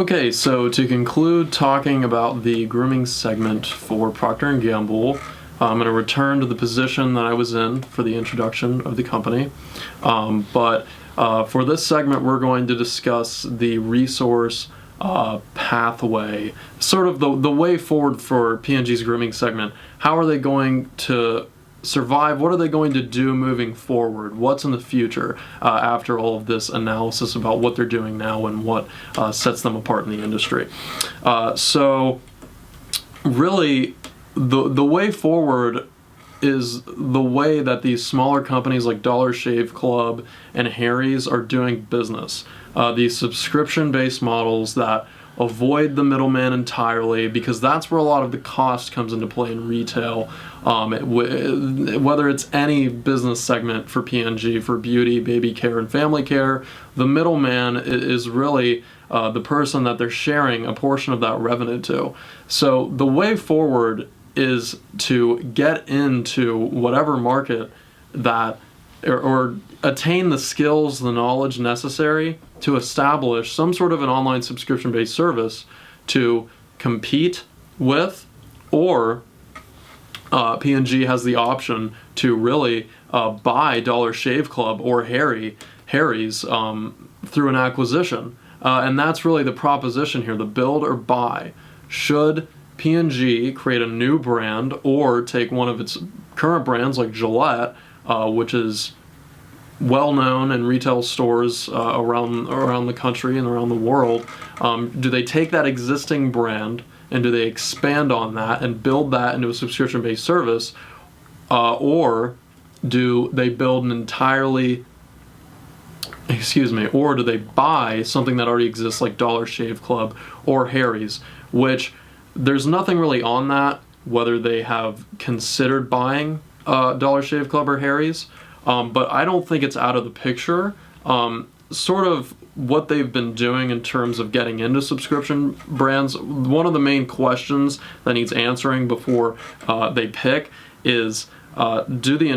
Okay, so to conclude talking about the grooming segment for Procter & Gamble, I'm going to return to the position that I was in for the introduction of the company. But for this segment, we're going to discuss the resource pathway, sort of the way forward for P&G's grooming segment. How are they going to survive? What are they going to do moving forward? What's in the future after all of this analysis about what they're doing now and what sets them apart in the industry? So really, the way forward is the way that these smaller companies like Dollar Shave Club and Harry's are doing business. These subscription-based models that avoid the middleman entirely, because that's where a lot of the cost comes into play in retail. Whether it's any business segment for P&G, for beauty, baby care, and family care, the middleman is really the person that they're sharing a portion of that revenue to. So the way forward is to get into whatever market that, or attain the skills, the knowledge necessary to establish some sort of an online subscription-based service to compete with, or P&G has the option to really buy Dollar Shave Club or Harry's through an acquisition. And that's really the proposition here, the build or buy. Should P&G create a new brand or take one of its current brands like Gillette, which is well known in retail stores around the country and around the world, do they take that existing brand and do they expand on that and build that into a subscription-based service, or do they build an entirely, or do they buy something that already exists like Dollar Shave Club or Harry's, which there's nothing really on that, whether they have considered buying Dollar Shave Club or Harry's, but I don't think it's out of the picture. Sort of what they've been doing in terms of getting into subscription brands, one of the main questions that needs answering before they pick is, are P&G's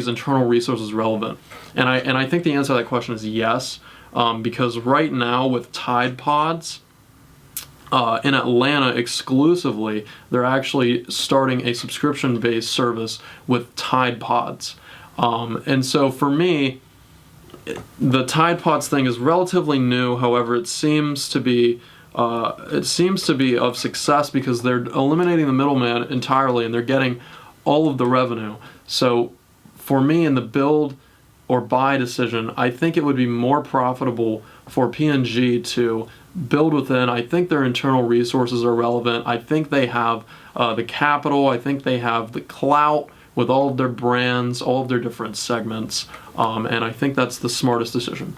internal resources relevant? And I think the answer to that question is yes, because right now with Tide Pods, in Atlanta exclusively, they're actually starting a subscription-based service with Tide Pods. And so for me, the Tide Pods thing is relatively new. However, it seems to be of success because they're eliminating the middleman entirely and they're getting all of the revenue. So for me, in the build or buy decision, I think it would be more profitable for P&G to build within. I think their internal resources are relevant. I think they have the capital. I think they have the clout with all of their brands, all of their different segments, and I think that's the smartest decision.